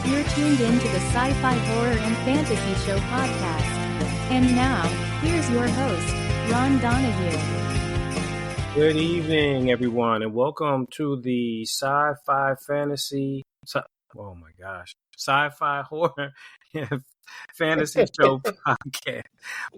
You're tuned in to the Sci-Fi Horror and Fantasy Show podcast. And now, here's your host, Ron Donahue. Good evening, everyone, and welcome to the Sci-Fi Horror and Fantasy Show podcast.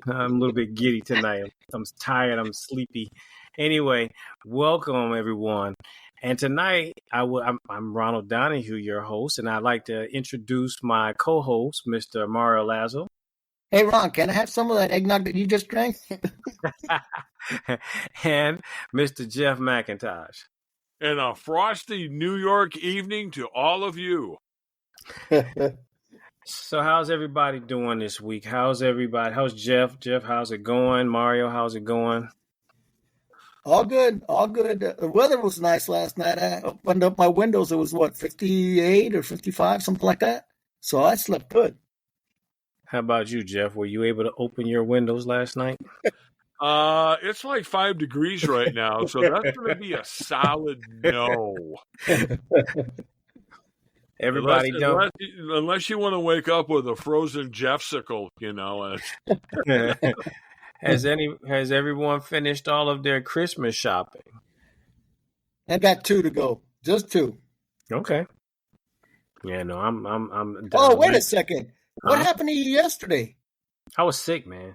I'm a little bit giddy tonight. I'm tired. I'm sleepy. Anyway, welcome, everyone. And tonight, I'm Ronald Donahue, your host, and I'd like to introduce my co-host, Mr. Mario Lazo. Hey, Ron, can I have some of that eggnog that you just drank? And Mr. Jeff McIntosh. And a frosty New York evening to all of you. So how's everybody doing this week? How's everybody? How's Jeff? Jeff, how's it going? Mario, how's it going? All good, all good. The weather was nice last night. I opened up my windows. It was, 58 or 55, something like that. So I slept good. How about you, Jeff? Were you able to open your windows last night? It's like 5 degrees right now, so that's going to be a solid no. Everybody unless you want to wake up with a frozen Jeffsicle, you know. Has everyone finished all of their Christmas shopping? I got 2 to go, just 2. Okay. Yeah, no, I'm done. Oh, wait a second. What happened to you yesterday? I was sick, man.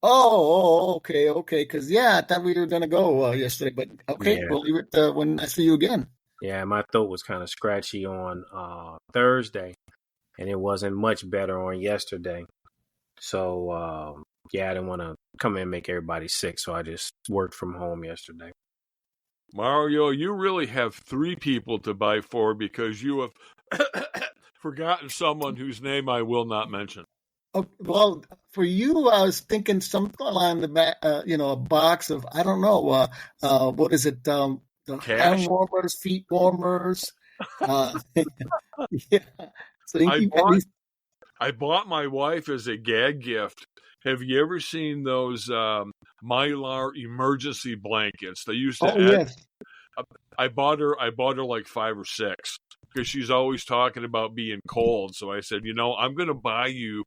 Okay. Because, I thought we were going to go yesterday. But, okay, We'll leave it when I see you again. Yeah, my throat was kind of scratchy on Thursday, and it wasn't much better on yesterday. So, I didn't want to come in and make everybody sick, so I just worked from home yesterday. Mario, you really have 3 people to buy for because you have forgotten someone whose name I will not mention. Oh, well, for you, I was thinking something along the back, a box of, I don't know, what is it? The hand warmers, feet warmers. Yeah. So I bought my wife as a gag gift. Have you ever seen those Mylar emergency blankets? They used to. Yes. I bought her like 5 or 6 because she's always talking about being cold. So I said, I'm going to buy you.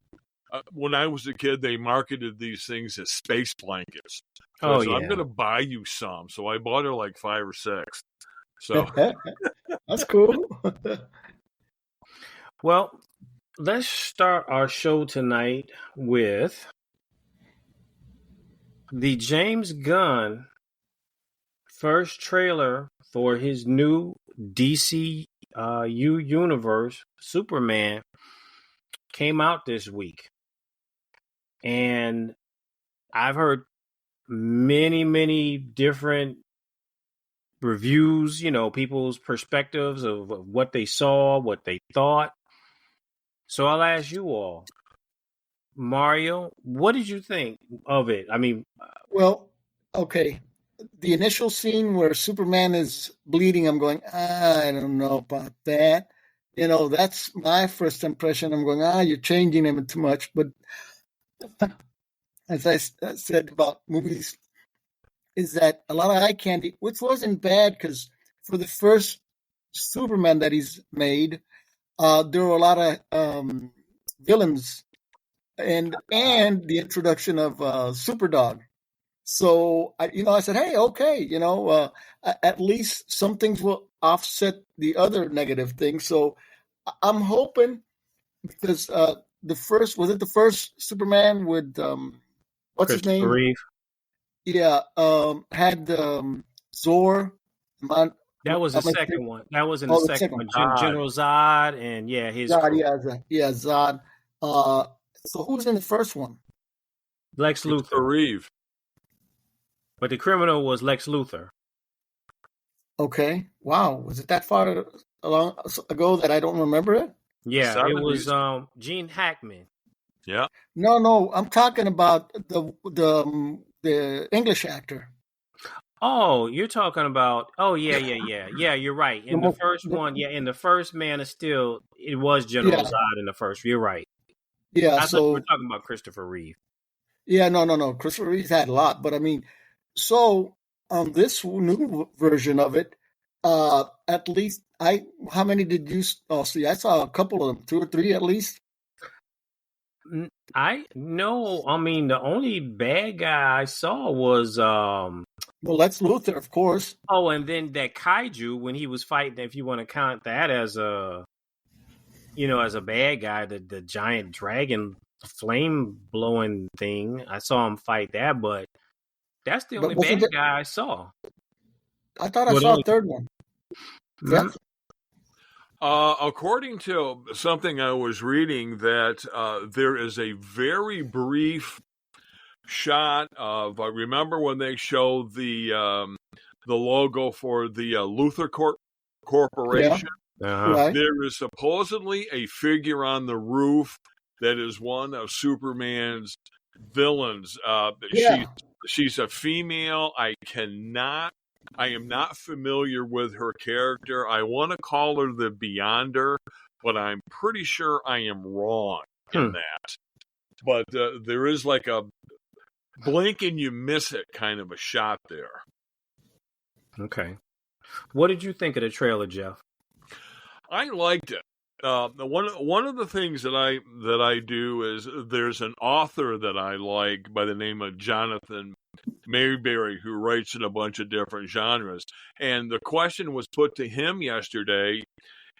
When I was a kid, they marketed these things as space blankets. So I'm going to buy you some. So I bought her like 5 or 6. So that's cool. Well, let's start our show tonight with the James Gunn first trailer for his new DCU universe, Superman, came out this week. And I've heard many, many different reviews, people's perspectives of what they saw, what they thought. So I'll ask you all, Mario, what did you think of it? I mean, well, okay. The initial scene where Superman is bleeding, I'm going, I don't know about that. That's my first impression. I'm going, you're changing him too much. But as I said about movies, is that a lot of eye candy, which wasn't bad because for the first Superman that he's made, there were a lot of villains and the introduction of Superdog. So, I said, hey, okay, at least some things will offset the other negative things. So I'm hoping because the first Superman with, what's his name? Reeve. Yeah, had Zor. That was the second one. That was in the second one. General Zod and his Zod, Zod. So who's in the first one? Lex Luthor. Reeve. But the criminal was Lex Luthor. Okay. Wow. Was it that far ago that I don't remember it? Yeah, 70s. It was Gene Hackman. Yeah. No. I'm talking about the English actor. Oh, you're talking about. Oh, yeah. Yeah, you're right. In the first one, in the first Man of Steel, it was General Zod in the first. You're right. Yeah. I thought we were talking about Christopher Reeve. Yeah, no. Christopher Reeve had a lot, but I mean, so on this new version of it, at least How many did you see? I saw a couple of them, 2 or 3 at least. I no, I mean the only bad guy I saw was Well, Lex Luthor, of course. oh, and then that kaiju when he was fighting, if you want to count that as a as a bad guy, the giant dragon flame blowing thing. I saw him fight that, but that's the only But wasn't bad it? guy I saw. I thought I Well, the saw a only third one. Mhm. Jeff? According to something I was reading, that there is a very brief shot of. I remember when they showed the logo for the Luther Yeah, Corporation. right. There is supposedly a figure on the roof that is one of Superman's villains. Yeah. She's a female. I am not familiar with her character. I want to call her the Beyonder, but I'm pretty sure I am wrong in that. But there is like a blink and you miss it kind of a shot there. Okay. What did you think of the trailer, Jeff? I liked it. One of the things that I do is there's an author that I like by the name of Jonathan Mayberry, who writes in a bunch of different genres. And the question was put to him yesterday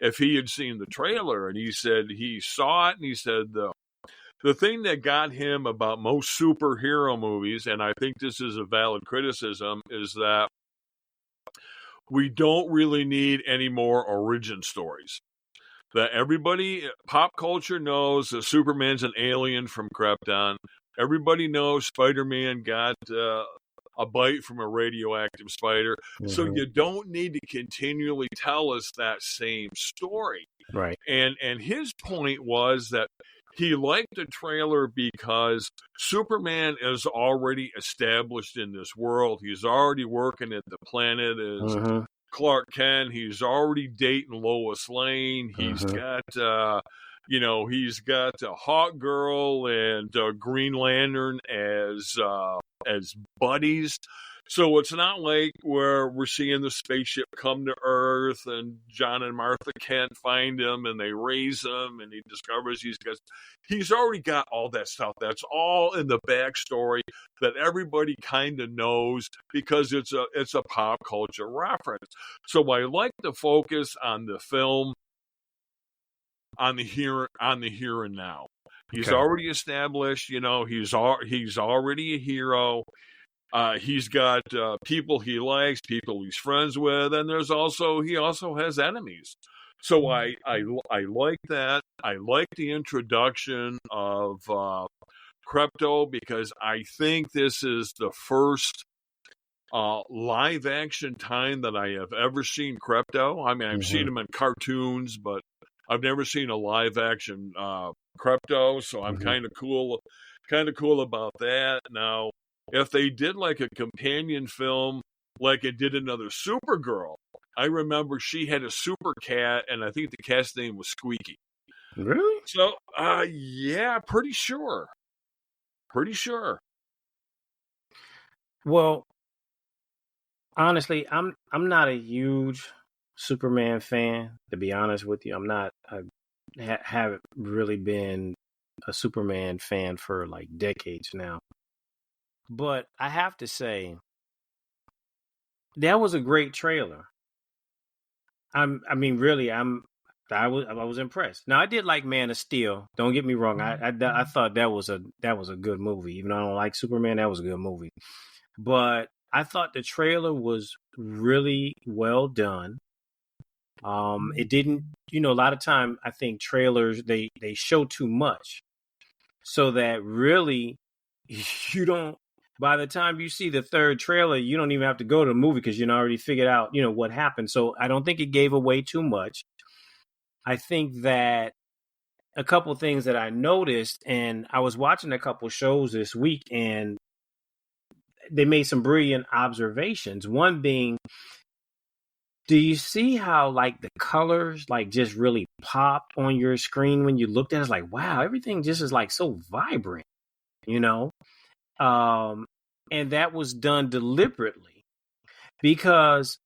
if he had seen the trailer, and he said he saw it, and he said the thing that got him about most superhero movies, and I think this is a valid criticism, is that we don't really need any more origin stories. That everybody, pop culture knows that Superman's an alien from Krypton. Everybody knows Spider-Man got a bite from a radioactive spider. So you don't need to continually tell us that same story. Right. And his point was that he liked the trailer because Superman is already established in this world. He's already working at the planet as Clark Kent. He's already dating Lois Lane. He's got, he's got Hawk Girl and Green Lantern as buddies. So it's not like where we're seeing the spaceship come to Earth and John and Martha Kent find him and they raise him and he discovers he's already got all that stuff. That's all in the backstory that everybody kind of knows because it's a pop culture reference. So I like to focus on the film, on the here and now. He's already established, he's already a hero. He's got people he likes, people he's friends with, and he also has enemies. So I like that. I like the introduction of Krypto because I think this is the first live action time that I have ever seen Krypto. I mean, I've seen him in cartoons, but I've never seen a live action Krypto. So I'm kind of cool about that. Now, if they did like a companion film, like it did another Supergirl, I remember she had a super cat, and I think the cat's name was Squeaky. Really? So, yeah, pretty sure. Well, honestly, I'm not a huge Superman fan, to be honest with you. I'm not. I haven't really been a Superman fan for like decades now. But I have to say, that was a great trailer. I was impressed. Now I did like Man of Steel. Don't get me wrong. I thought that was a good movie. Even though I don't like Superman, that was a good movie. But I thought the trailer was really well done. It didn't, a lot of time I think trailers they show too much, so that really you don't. By the time you see the third trailer, you don't even have to go to the movie because you already figured out, what happened. So I don't think it gave away too much. I think that a couple of things that I noticed, and I was watching a couple shows this week, and they made some brilliant observations. One being, do you see how like the colors like just really pop on your screen when you looked at it? It's like, wow, everything just is like so vibrant, and that was done deliberately because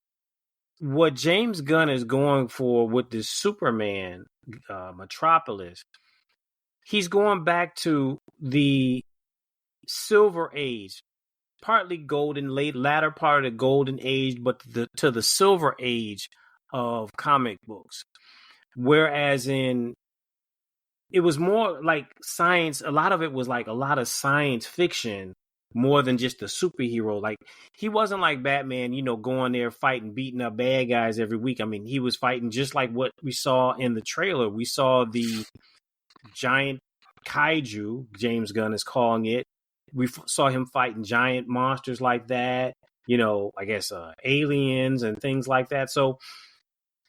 what James Gunn is going for with this Superman Metropolis, he's going back to the Silver Age, partly golden, latter part of the golden age, but to the Silver Age of comic books. Whereas it was more like science. A lot of it was like a lot of science fiction more than just a superhero. Like, he wasn't like Batman, going there fighting, beating up bad guys every week. I mean, he was fighting just like what we saw in the trailer. We saw the giant kaiju, James Gunn is calling it. We saw him fighting giant monsters like that, I guess aliens and things like that. So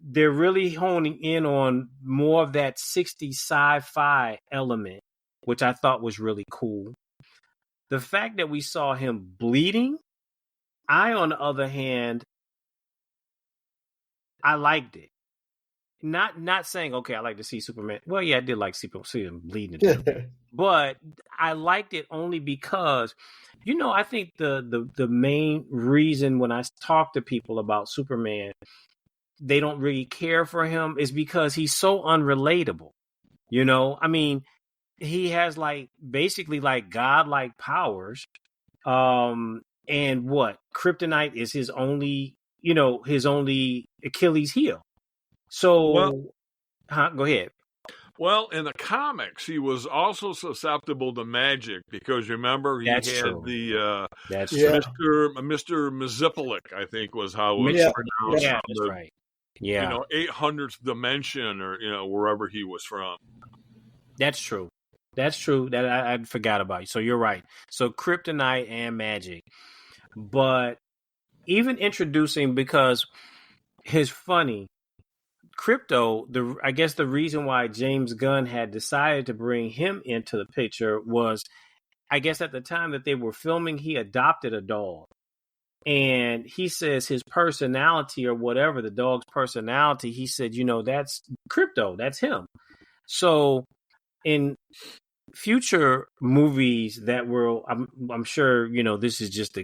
they're really honing in on more of that 60s sci-fi element, which I thought was really cool. The fact that we saw him bleeding, on the other hand, I liked it. Not saying, okay, I like to see Superman. Well, yeah, I did like see him bleeding to death. But I liked it only because, I think the main reason when I talk to people about Superman, they don't really care for him is because he's so unrelatable. I mean, he has basically godlike powers. And what? Kryptonite is his only Achilles heel. So, go ahead. Well, in the comics, he was also susceptible to magic because remember he That's had true. the That's Mr. Mizipolic, I think was how it was pronounced. Yeah, that's right. Yeah, 800th dimension, or wherever he was from. That's true. That's true. That I forgot about. So you're right. So kryptonite and magic, but even introducing, because his funny. Crypto, I guess the reason why James Gunn had decided to bring him into the picture was, I guess at the time that they were filming, he adopted a dog. And he says his personality, or whatever, the dog's personality, he said, that's Crypto, that's him. So in future movies that will, I'm sure, this is just to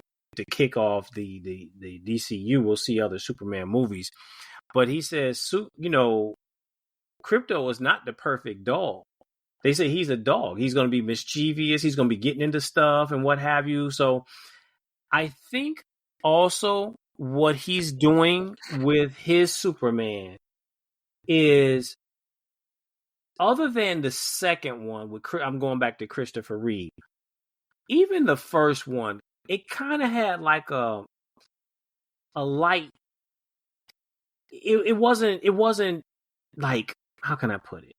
kick off the DCU, we'll see other Superman movies. But he says, Crypto is not the perfect dog. They say he's a dog. He's going to be mischievous. He's going to be getting into stuff and what have you. So I think also what he's doing with his Superman is, other than the second one, I'm going back to Christopher Reeve, even the first one, it kind of had like a light. It wasn't like, how can I put it?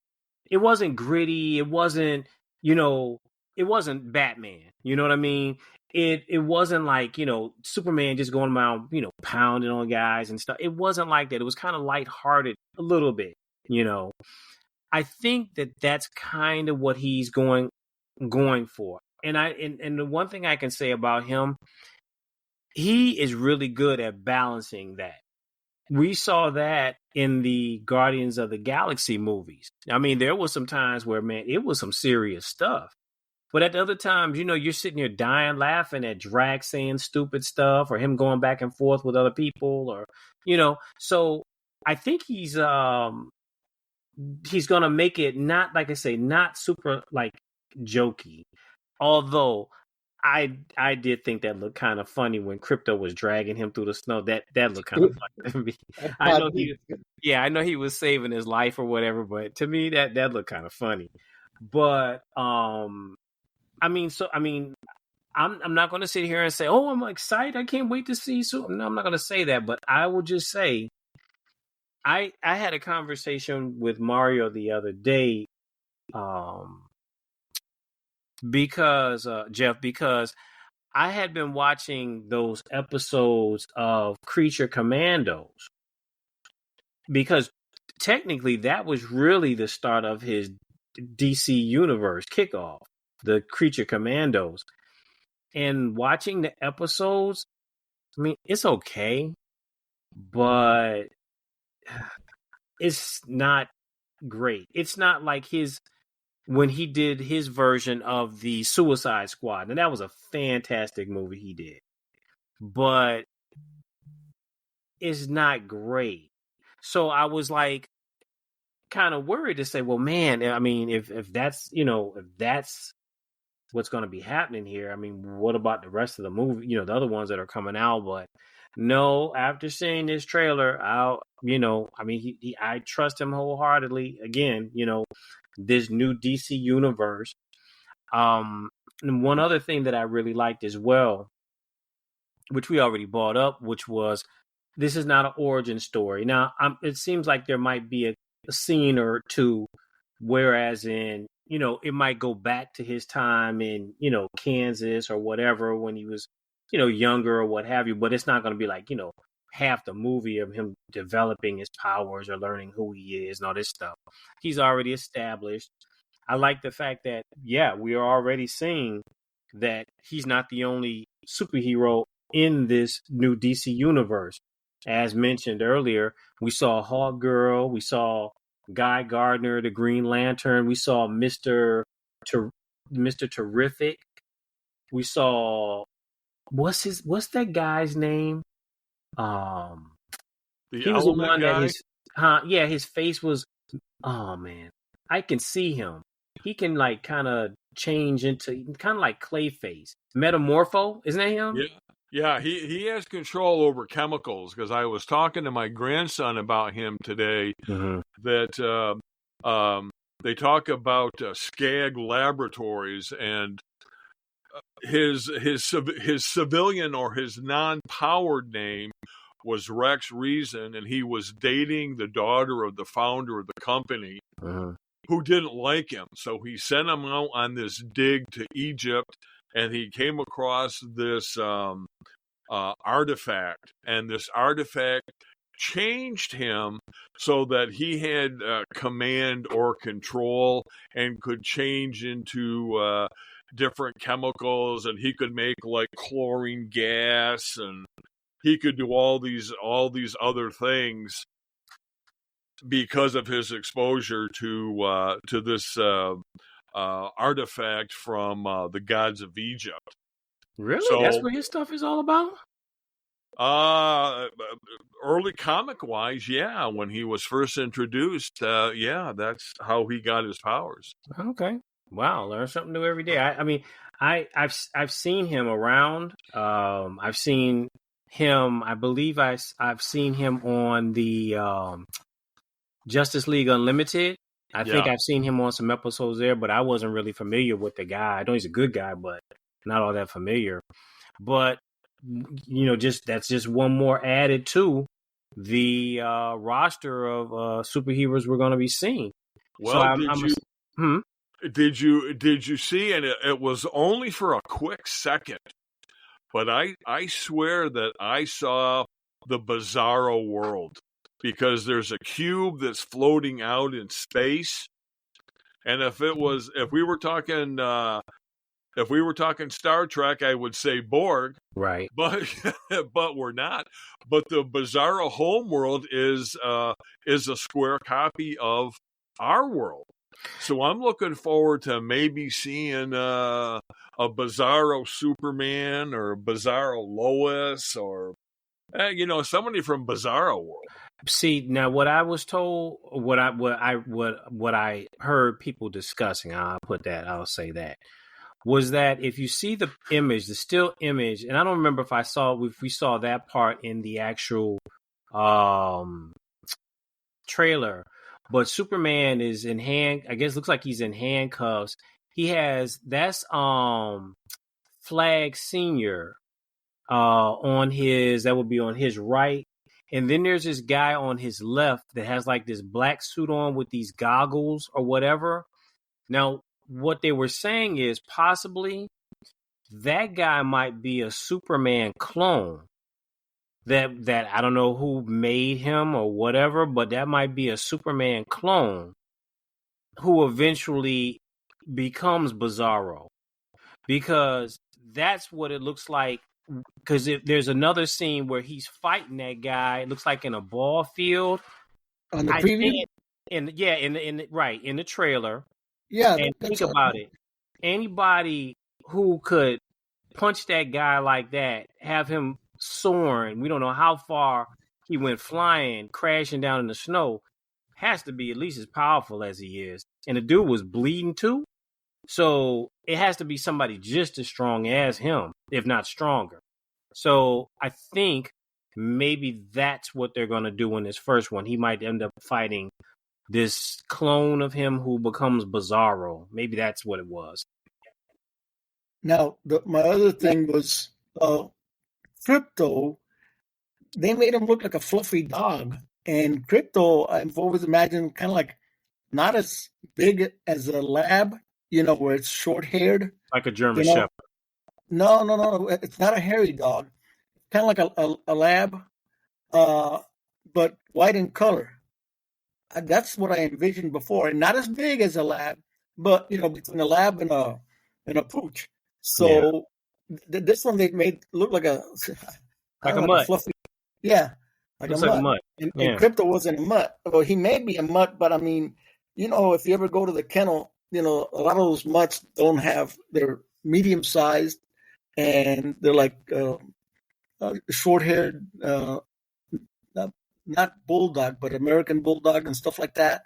It wasn't gritty. It wasn't, it wasn't Batman. You know what I mean? It wasn't like, Superman just going around, pounding on guys and stuff. It wasn't like that. It was kind of lighthearted a little bit, I think that's kind of what he's going for. And the one thing I can say about him, he is really good at balancing that. We saw that in the Guardians of the Galaxy movies. I mean, there was some times where, man, it was some serious stuff. But at the other times, you're sitting here dying, laughing at Drax saying stupid stuff, or him going back and forth with other people, or, So I think he's going to make it not, like I say, not super, jokey. Although I did think that looked kind of funny when Crypto was dragging him through the snow. That looked kind of funny to me. I know he was saving his life or whatever, but to me that looked kind of funny. But I'm not going to sit here and say, "Oh, I'm excited! I can't wait to see." So no, I'm not going to say that, but I will just say, I had a conversation with Mario the other day, because I had been watching those episodes of Creature Commandos, because technically that was really the start of his DC Universe kickoff, the Creature Commandos. And watching the episodes, I mean, it's okay, but it's not great. It's not like when he did his version of the Suicide Squad. And that was a fantastic movie he did. But is not great. So I was like kind of worried to say, well, man, I mean, if that's, if that's what's going to be happening here, I mean, what about the rest of the movie, the other ones that are coming out? But no, after seeing this trailer, I mean, I trust him wholeheartedly. Again, this new DC universe. And one other thing that I really liked as well, which we already brought up, which was this is not an origin story. Now, it seems like there might be a scene or two, whereas in, it might go back to his time in, Kansas or whatever when he was, younger or what have you, but it's not going to be like, half the movie of him developing his powers or learning who he is and all this stuff. He's already established. I like the fact that, yeah, we are already seeing that he's not the only superhero in this new DC universe. As mentioned earlier, we saw Hawk Girl, we saw Guy Gardner, the Green Lantern, we saw Mr. Terrific, we saw what's that guy's name? The he was the one guy? that his face was, oh man, I can see him. He can like kind of change into kind of like Clayface, Metamorpho, isn't that him? Yeah. Yeah, he has control over chemicals because I was talking to my grandson about him today. That they talk about Skag Laboratories, and his civilian or his non-powered name was Rex Reason, and he was dating the daughter of the founder of the company, who didn't like him, so he sent him out on this dig to Egypt. And he came across this artifact, and this artifact changed him so that he had command or control and could change into different chemicals, and he could make like chlorine gas, and he could do all these other things because of his exposure to this artifact from the gods of Egypt. Really? So, that's what his stuff is all about? Early comic wise, yeah. When he was first introduced, yeah, that's how he got his powers. Okay. Wow, learn something new every day. I mean, I've seen him around. I've seen him. I believe I've seen him on the Justice League Unlimited. I think I've seen him on some episodes there, but I wasn't really familiar with the guy. I know he's a good guy, but not all that familiar. But that's just one more added to the roster of superheroes we're going to be seeing. Well, so did you see? And it was only for a quick second, but I swear that I saw the Bizarro world, because there's a cube that's floating out in space, and if we were talking Star Trek, I would say Borg, right? But we're not. But the Bizarro homeworld is a square copy of our world. So I'm looking forward to maybe seeing a Bizarro Superman or a Bizarro Lois, or somebody from Bizarro world. See, now what I was told, what I heard people discussing, I'll say that, was that if you see the image, the still image, and I don't remember if we saw that part in the actual trailer, but Superman is looks like he's in handcuffs. That's Flag Senior that would be on his right. And then there's this guy on his left that has like this black suit on with these goggles or whatever. Now, what they were saying is possibly that guy might be a Superman clone. That I don't know who made him or whatever, but that might be a Superman clone who eventually becomes Bizarro. Because that's what it looks like. Because there's another scene where he's fighting that guy. It looks like in a ball field. On the preview? In the trailer. Yeah. And think about it. Anybody who could punch that guy like that, have him soaring, we don't know how far he went flying, crashing down in the snow, has to be at least as powerful as he is. And the dude was bleeding too. So it has to be somebody just as strong as him, if not stronger. So I think maybe that's what they're going to do in this first one. He might end up fighting this clone of him who becomes Bizarro. Maybe that's what it was. Now, my other thing was Crypto. They made him look like a fluffy dog. And Crypto, I've always imagined kind of like not as big as a lab, where it's short-haired. Like a German Shepherd. No. It's not a hairy dog. Kind of like a lab, but white in color. That's what I envisioned before. And not as big as a lab, but, between a lab and a pooch. So this one they made look like a mutt. Fluffy, yeah, like a mutt. And Crypto wasn't a mutt. Well, he may be a mutt, but I mean, if you ever go to the kennel, a lot of those mutts they're medium sized, and they're like short haired, not bulldog, but American bulldog and stuff like that,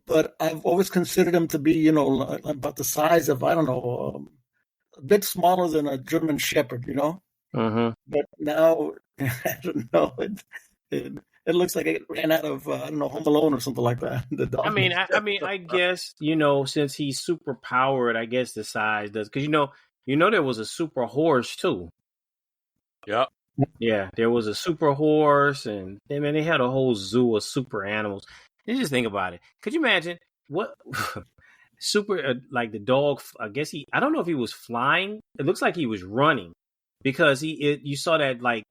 But I've always considered him to be, about the size of, I don't know, a bit smaller than a German Shepherd, Mm-hmm. But now, I don't know, it looks like it ran out of, Home Alone or something like that. The dog. I guess, since he's super powered, I guess the size does. Because, there was a super horse, too. Yep. Yeah, there was a super horse, and they had a whole zoo of super animals. You just think about it. Could you imagine what super like the dog? I guess I don't know if he was flying. It looks like he was running because you saw that like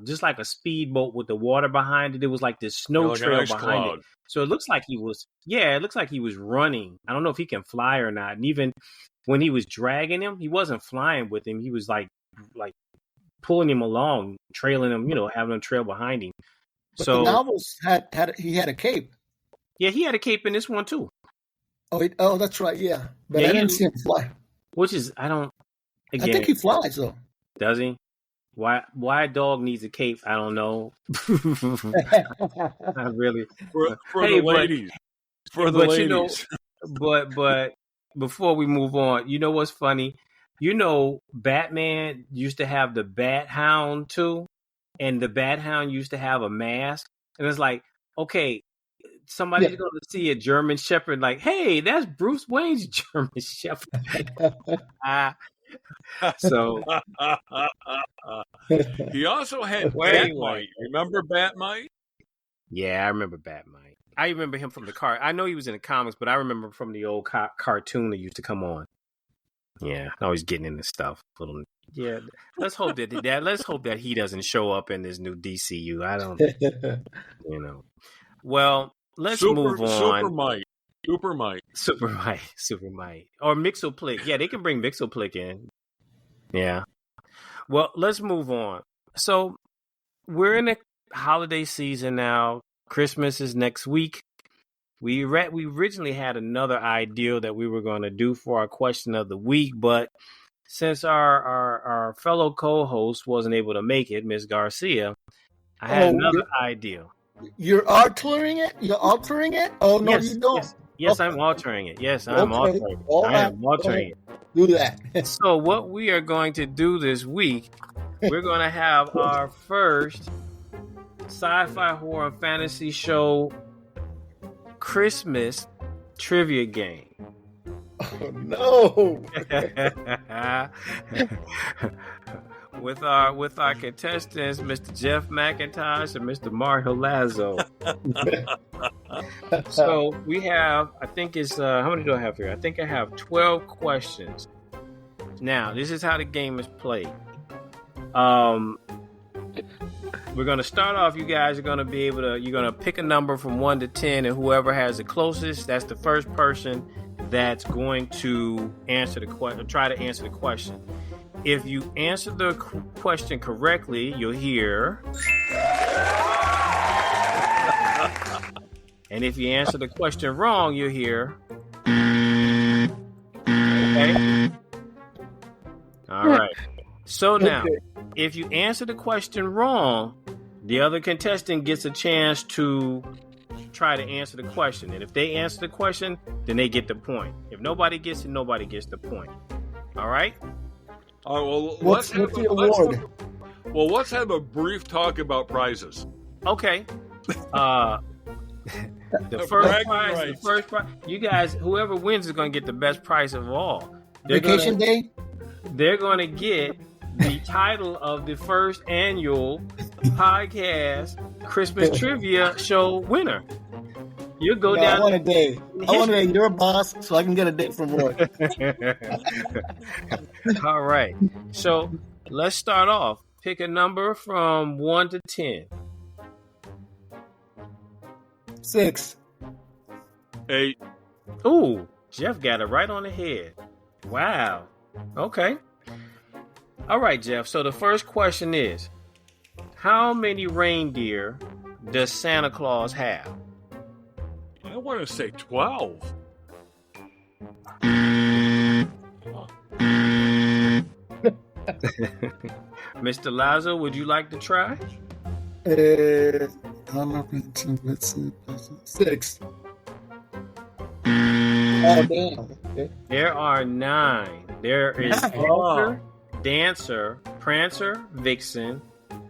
just like a speedboat with the water behind it. It was like this snow trail behind it. So it looks like he was. Yeah, it looks like he was running. I don't know if he can fly or not. And even when he was dragging him, he wasn't flying with him. He was like pulling him along, trailing him. Having him trail behind him. But the novels had a cape. Yeah, he had a cape in this one too. Oh, that's right. Yeah, but I didn't see him fly. Which is I think he flies though. Does he? Why a dog needs a cape? I don't know. Not really. For the ladies. For the ladies. But before we move on, you know what's funny? Batman used to have the Bat Hound too. And the Bat Hound used to have a mask. And it's like, okay, somebody's going to see a German Shepherd like, hey, that's Bruce Wayne's German Shepherd. So he also had Batmite. Remember Batmite? Yeah, I remember Batmite. I remember him from the car. I know he was in the comics, but I remember from the old cartoon that used to come on. Yeah, always getting into stuff. Yeah, let's hope that he doesn't show up in this new DCU. I don't, Well, let's move on. Super Might, or Mixoplick. Yeah, they can bring Mixoplick in. Yeah. Well, let's move on. So we're in the holiday season now. Christmas is next week. We originally had another idea that we were going to do for our question of the week, but since our fellow co-host wasn't able to make it, Ms. Garcia, I had another idea. You're altering it? Oh, no, yes, you don't. Yes, I'm altering it. Yes, I'm altering it. I am altering it. Do that. So what we are going to do this week, we're going to have our first sci-fi horror fantasy show Christmas trivia game. Oh, no. with our contestants, Mr. Jeff McIntosh and Mr. Mario Lazo. So we have, I think it's how many do I have here? I think I have 12 questions. Now, this is how the game is played. We're going to start off. You guys are going to be able to, you're going to pick a number from 1 to 10, and whoever has the closest, that's the first person that's going to answer the question, try to answer the question. If you answer the question correctly, you'll hear. And if you answer the question wrong, you'll hear. Okay? All right. So now, if you answer the question wrong, The other contestant gets a chance to try to answer the question. And if they answer the question, then they get the point. If nobody gets it, nobody gets the point. All right? Well, What's the award? Let's have a brief talk about prizes. Okay. The first prize. You guys, whoever wins is going to get the best prize of all. Vacation day? They're going to get the title of the first annual podcast Christmas trivia show winner. You go down. I want a day. I want a day. You're a boss, so I can get a day from work. All right. So let's start off. Pick a number from 1 to 10. 6. 8. Ooh, Jeff got it right on the head. Wow. Okay. All right, Jeff. So the first question is, how many reindeer does Santa Claus have? I want to say 12. Mr. Lazo, would you like to try? I'm up to 6. Oh, damn. Okay. There are 9. There is Walter, Dancer, Prancer, Vixen,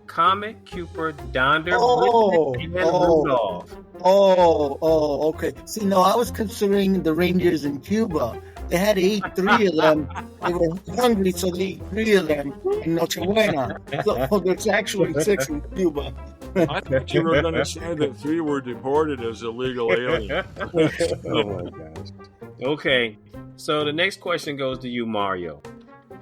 Comet, Cupid, Donder, and Rudolph. Okay. See, no, I was considering the reindeers in Cuba. They had to eat 3 of them. They were hungry, so they ate 3 of them in Nochebuena. So there's actually 6 in Cuba. I thought you were going to say that 3 were deported as illegal aliens. Oh my gosh. Okay, so the next question goes to you, Mario.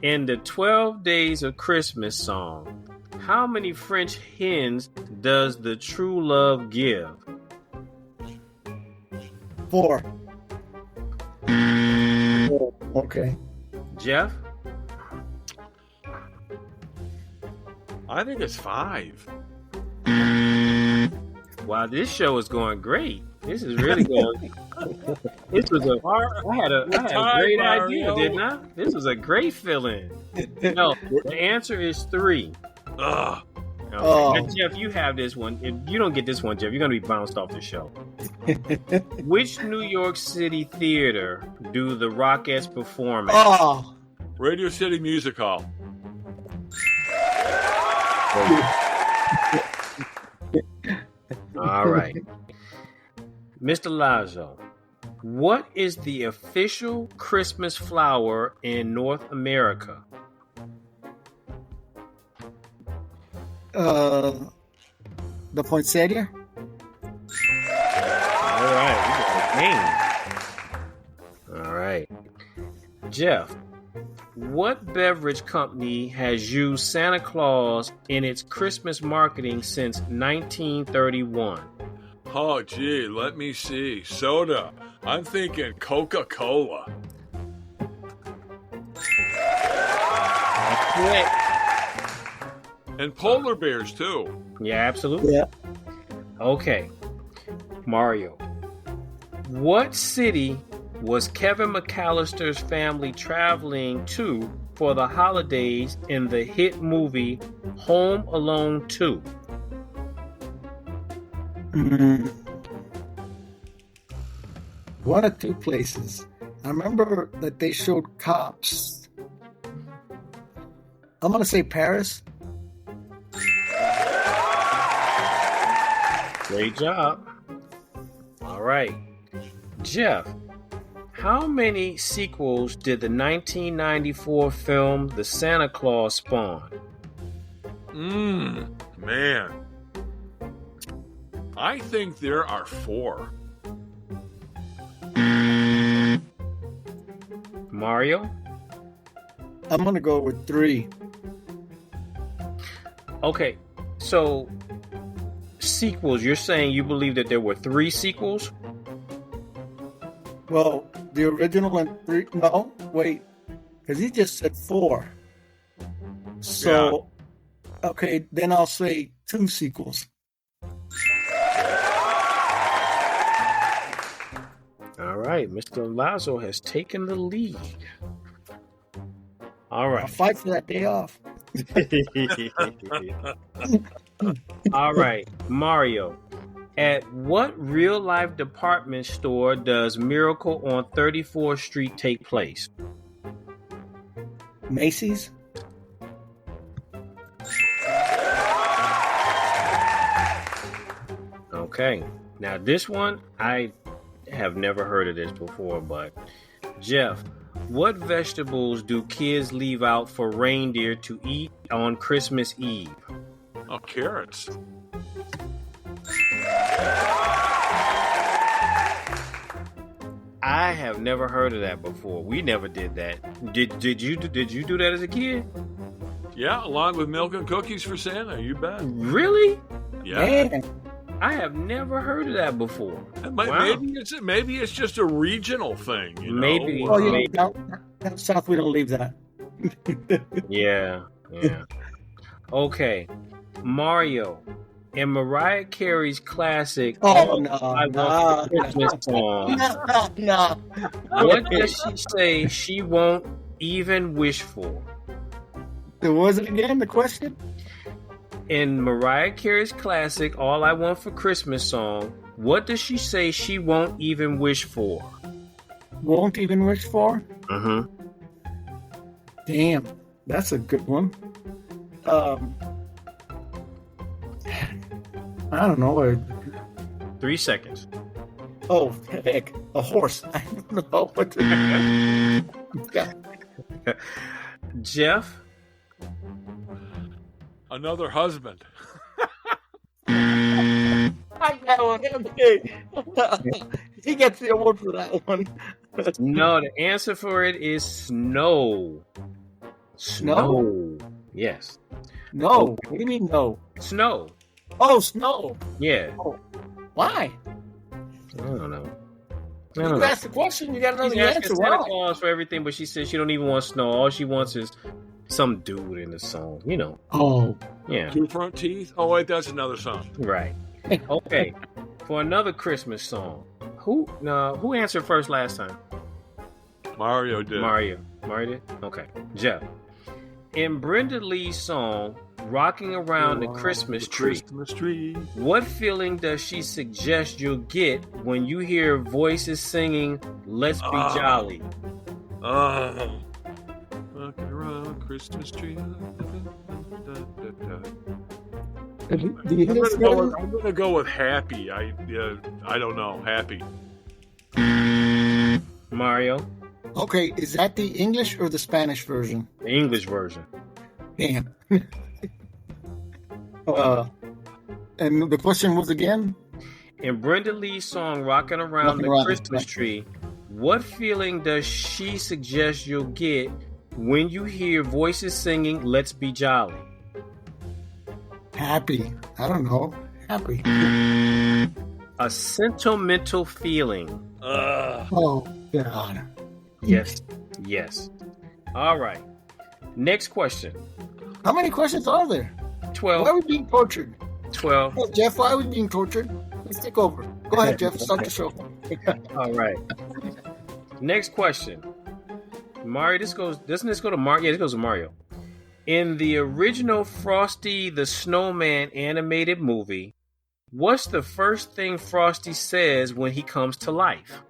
In the 12 Days of Christmas song, how many French hens does the true love give? 4. Okay. Jeff? I think it's 5. Wow, this show is going great. This is really going. I had a great idea, didn't I? This was a great feeling. No, the answer is 3. Ugh. Okay. Now, Jeff, you have this one. If you don't get this one, Jeff, you're going to be bounced off the show. Which New York City theater do the Rockettes perform at? Radio City Music Hall. All right. Mr. Lazo, what is the official Christmas flower in North America? The poinsettia? All right, we got a game. All right. Jeff, what beverage company has used Santa Claus in its Christmas marketing since 1931? Oh, gee, let me see. Soda. I'm thinking Coca-Cola. Correct. And polar bears, too. Yeah, absolutely. Yeah. Okay. Mario, what city was Kevin McAllister's family traveling to for the holidays in the hit movie Home Alone 2? One or 2 places. I remember that they showed cops. I'm going to say Paris. Great job. All right. Jeff, how many sequels did the 1994 film The Santa Claus spawn? Man. I think there are 4. Mario? I'm going to go with 3. Okay, so sequels, you're saying you believe that there were 3 sequels? Well, the original and 3. No, wait. Because he just said 4. So, okay, then I'll say 2 sequels. All right, Mr. Lazo has taken the lead. All right. I'll fight for that day off. All right, Mario. At what real-life department store does Miracle on 34th Street take place? Macy's. Okay. Now this one, I have never heard of this before, but Jeff, what vegetables do kids leave out for reindeer to eat on Christmas Eve? Oh, carrots. I have never heard of that before. We never did that. Did you do that as a kid? Yeah, along with milk and cookies for Santa. You bet. Really? Yeah. Man. I have never heard of that before. Wow. Maybe it's just a regional thing. You know? Maybe. Oh, yeah. Down south, we don't leave that. Yeah. Okay, Mario. In Mariah Carey's classic I Want a Christmas song, No. what does she say she won't even wish for? Was it again the question? In Mariah Carey's classic All I Want for Christmas song, what does she say she won't even wish for? Won't even wish for? Mm-hmm. Damn, that's a good one. I don't know. 3 seconds. Oh, heck. A horse. I don't know what to... Jeff? Another husband. I got one. He gets the award for that one. No, the answer for it is snow. Snow. Yes. No. What do you mean no? Snow. Oh, snow. Yeah. Oh. Why? I don't know. You asked the question, you got to know She's the asking answer. Santa Why? Claus for everything, but she says she don't even want snow. All she wants is some dude in the song. You know. Oh. Yeah. 2 front teeth. Oh wait, that's another song. Right. Okay. For another Christmas song, who answered first last time? Mario did. Mario did? Okay. Jeff. In Brenda Lee's song, Rocking Around the Christmas Tree, what feeling does she suggest you'll get when you hear voices singing, Let's Be Jolly? Rocking around Christmas tree. I'm gonna go with happy. I don't know. Happy. Mario? Okay, is that the English or the Spanish version? The English version. Damn. And the question was again? In Brenda Lee's song, Rocking Around the Christmas Tree, what feeling does she suggest you'll get when you hear voices singing, Let's Be Jolly? Happy. I don't know. Happy. A sentimental feeling. Oh, God. Yes. All right. Next question. How many questions are there? 12. Why are we being tortured? 12. Oh, Jeff, why are we being tortured? Let's take over. Go ahead, Jeff. Start the show. All right. Next question. Mario, doesn't this go to Mario? Yeah, this goes to Mario. In the original Frosty the Snowman animated movie, what's the first thing Frosty says when he comes to life?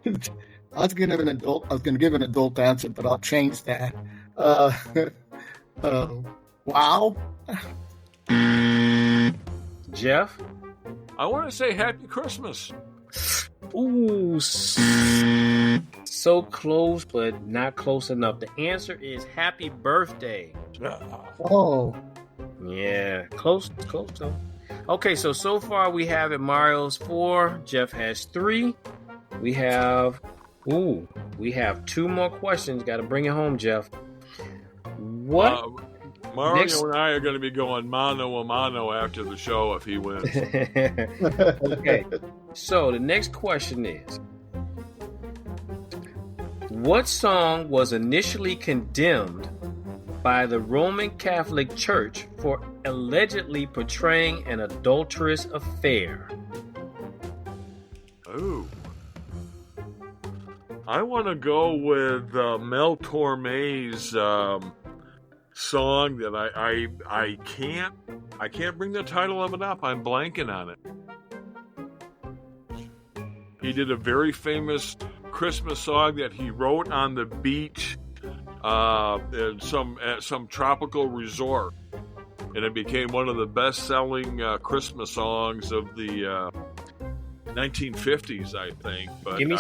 I was going to give an adult answer, but I'll change that. Wow. Jeff? I want to say Happy Christmas. Ooh, so close, but not close enough. The answer is Happy Birthday. Oh. Yeah, close though. Okay, so far we have it. Mario's 4, Jeff has 3. We have 2 more questions. Got to bring it home, Jeff. What? Mario and I are going to be going mano a mano after the show if he wins. Okay, so the next question is, what song was initially condemned by the Roman Catholic Church for allegedly portraying an adulterous affair? Oh. I want to go with Mel Torme's song that I can't bring the title of it up. I'm blanking on it. He did a very famous Christmas song that he wrote on the beach at some tropical resort, and it became one of the best-selling Christmas songs of the 1950s, I think. But give me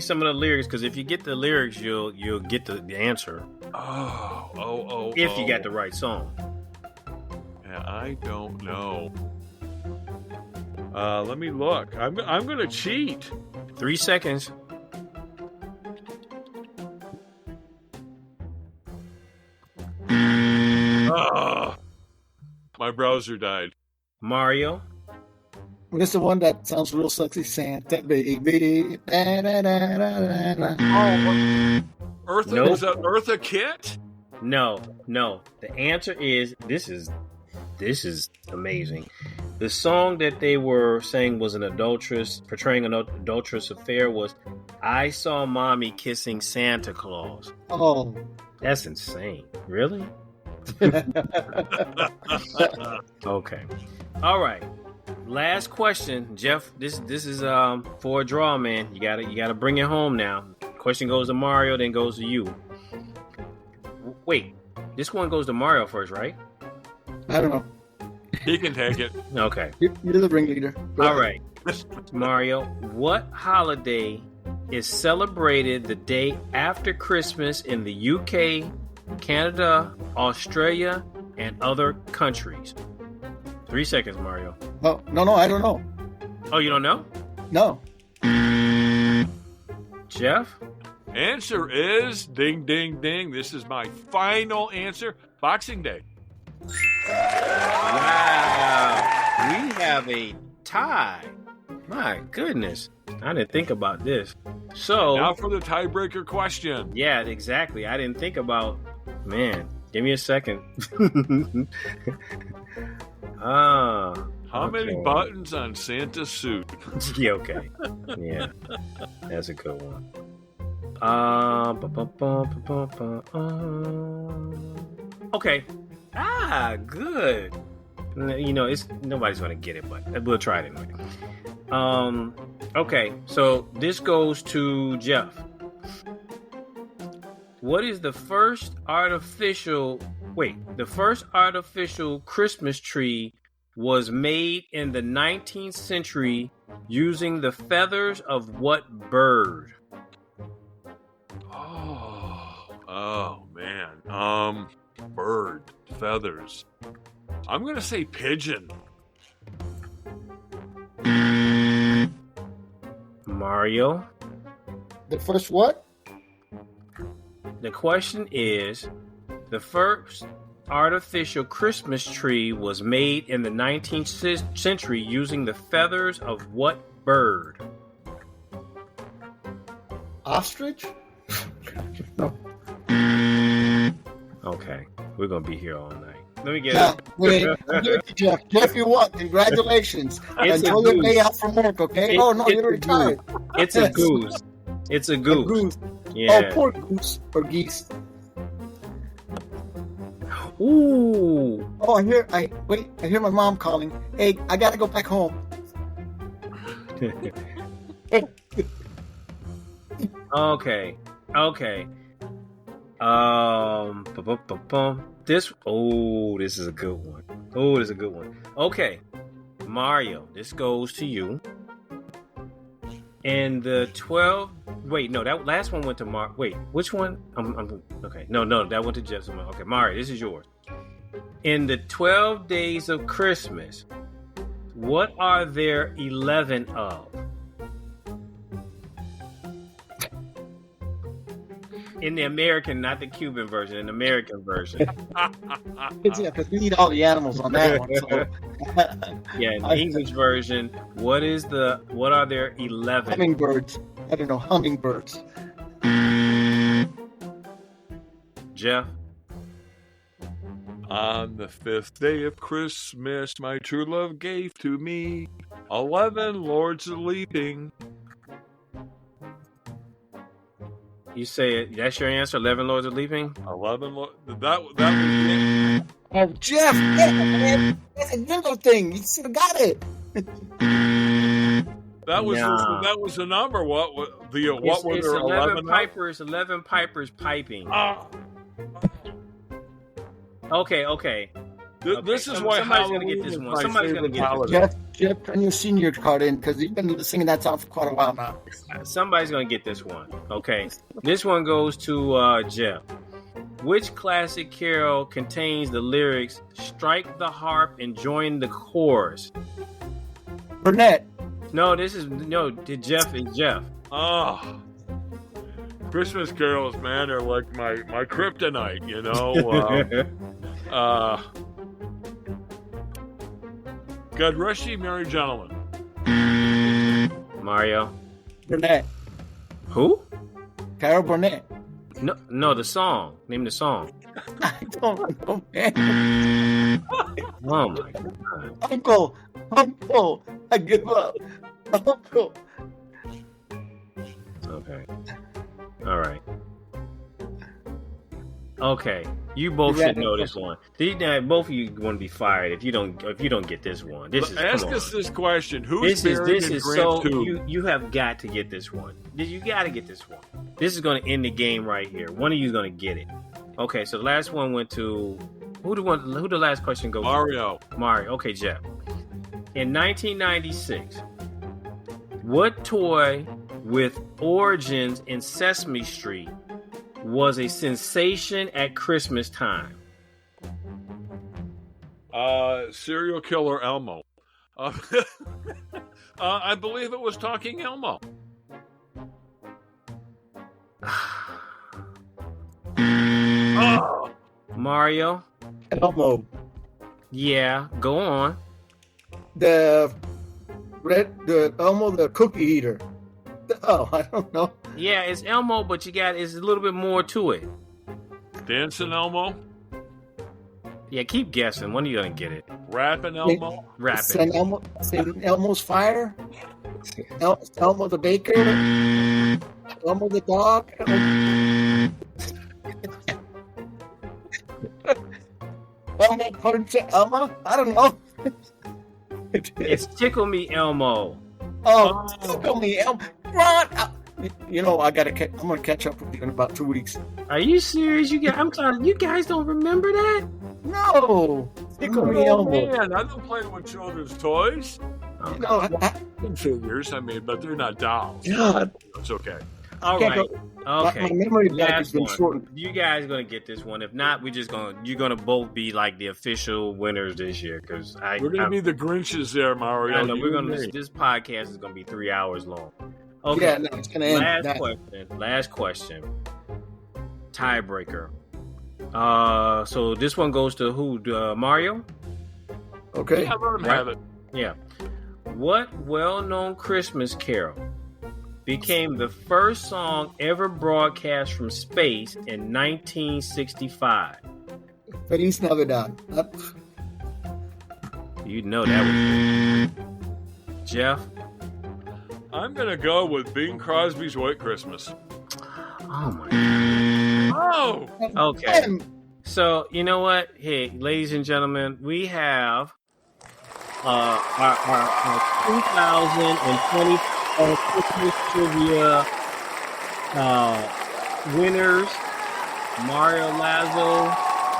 some of the lyrics, because if you get the lyrics, you'll get the answer. If you got the right song. Yeah, I don't know. Let me look. I'm gonna cheat. 3 seconds. My browser died. Mario. What's the one that sounds real sexy? Santa baby. Da, da, da, da, da. Eartha, Nope. is that Eartha Kitt? No. The answer is this is amazing. The song that they were saying was portraying an adulterous affair was "I Saw Mommy Kissing Santa Claus." Oh. That's insane. Really? Okay. All right. Last question, Jeff. This is for a draw, man. You gotta bring it home now. Question goes to Mario, then goes to you. Wait, this one goes to Mario first, right? I don't know. He can take it. Okay. You're the ringleader. All right. Mario, what holiday is celebrated the day after Christmas in the UK, Canada, Australia, and other countries? 3 seconds, Mario. Oh, no, I don't know. Oh, you don't know? No. Jeff? Answer is ding, ding, ding. This is my final answer. Boxing Day. Wow. We have a tie. My goodness. I didn't think about this. So Now for the tiebreaker question. yeah, exactly. I didn't think about, man, give me a second. How many buttons on Santa's suit? Yeah, okay. Yeah. That's a good one. Okay. Good. You know, nobody's gonna get it, but we'll try it anyway. Okay, so this goes to Jeff. What is the first artificial Christmas tree was made in the 19th century using the feathers of what bird? Oh man. Bird feathers. I'm gonna say pigeon. Mario? The first what? The question is, the first artificial Christmas tree was made in the 19th century using the feathers of what bird? Ostrich? No. Okay, we're gonna be here all night. Let me get Yeah, it. wait. Jeff. Jeff, you won. Congratulations. It's a Enjoy your goose. day out from work, okay? It's You're a retired. It's a goose. It's a goose. Goose. Yeah. Oh, poor goose or geese. Ooh. Oh, I hear my mom calling. Hey, I gotta go back home. Okay. This is a good one. Okay. Mario, this goes to you. And the 12 that last one went to wait, which one? Okay. No, that went to Jeff. Okay, Mario, this is yours. In the 12 days of Christmas, what are there 11 of? In the American, not the Cuban version, in the American version. Yeah, because we need all the animals on that one. So. Yeah, in the English version, what are there 11? Hummingbirds. I don't know, hummingbirds. Jeff? On the 5th day of Christmas, my true love gave to me 11 lords a leaping. You say it. That's your answer. 11 Lords of Leaping. 11. That was it. Oh, Jeff, yeah, man, that's a Jingle thing. You should have got it. That was Nah. that was the number. What were It's there? 11 pipers. 11 pipers piping. Okay. This is why somebody's gonna Halloween get this is one. my Somebody's gonna favorite get this holiday. Jeff, turn your senior card in because you've been singing that song for quite a while now. Somebody's gonna get this one. Okay. This one goes to Jeff. Which classic carol contains the lyrics "Strike the harp and join the chorus"? Burnett. No, Jeff is Jeff. Oh, Christmas carols, man, are like my kryptonite. You know. God rest ye, merry gentlemen. Mario. Burnett. Who? Carol Burnett. No, the song. Name the song. I don't know, man. Oh my god. Uncle, I give up. Uncle. Okay. All right. Okay. You both Yeah, should know this one. Both of you going to be fired if you don't get this one. Ask us this question: Who's buried in Grant's tomb? You have got to get this one. You got to get this one. This is going to end the game right here. One of you is going to get it. Okay, so the last one went to who the last question goes Mario. to? Mario. Okay, Jeff. In 1996, what toy with origins in Sesame Street was a sensation at Christmas time? Serial killer Elmo. I believe it was Talking Elmo. Oh. Mario? Elmo. Yeah, go on. The Elmo, the cookie eater. Oh, I don't know. Yeah, it's Elmo, but it's a little bit more to it. Dancing Elmo. Yeah, keep guessing. When are you gonna get it? Rapping Elmo. Rapping. St. Elmo's fire. Elmo the baker. Elmo the dog. Elmo punch Elmo. I don't know. It's Tickle Me Elmo. Oh, tickle me, Elmo. Ron. You know, I'm gonna catch up with you in about 2 weeks. Are you serious? I'm sorry. You guys don't remember that? No, tickle me, Elmo. Man, I don't play with children's toys. Okay. No, Figures, but they're not dolls. God. It's okay. All right. Okay. My memory back has Last been one. shortened. You guys gonna get this one. If not, you're gonna both be like the official winners this year. Because We're gonna be the Grinches there, Mario. I know You and me. this podcast is gonna be 3 hours long. Okay. Yeah, no, it's gonna end. Last question. Tiebreaker. So this one goes to who? Mario? Okay. Yeah, let him have it. Yeah. What well-known Christmas carol became the first song ever broadcast from space in 1965? Feliz Navidad. You know that was Jeff? I'm gonna go with Bing Crosby's White Christmas. Oh my God. Oh! Okay. So, you know what? Hey, ladies and gentlemen, we have our 2020 Christmas trivia winners, Mario Lazo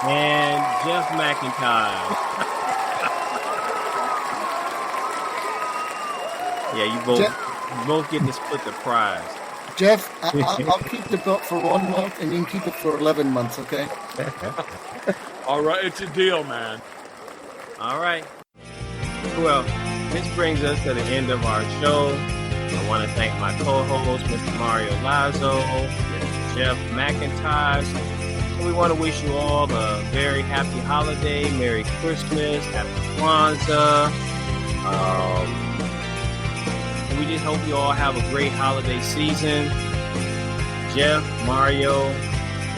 and Jeff McIntyre. Yeah, you both getting to split the prize. Jeff, I'll keep the belt for 1 month and you can keep it for 11 months, okay? All right, it's a deal, man. All right. Well, this brings us to the end of our show. I want to thank my co-host, Mr. Mario Lazo, Mr. Jeff McIntyre. We want to wish you all a very happy holiday, Merry Christmas, Happy Kwanzaa. We just hope you all have a great holiday season. Jeff, Mario,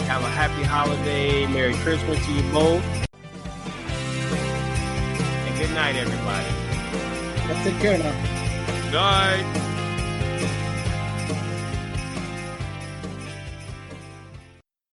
have a happy holiday, Merry Christmas to you both. And good night, everybody. Let's take care now. Night.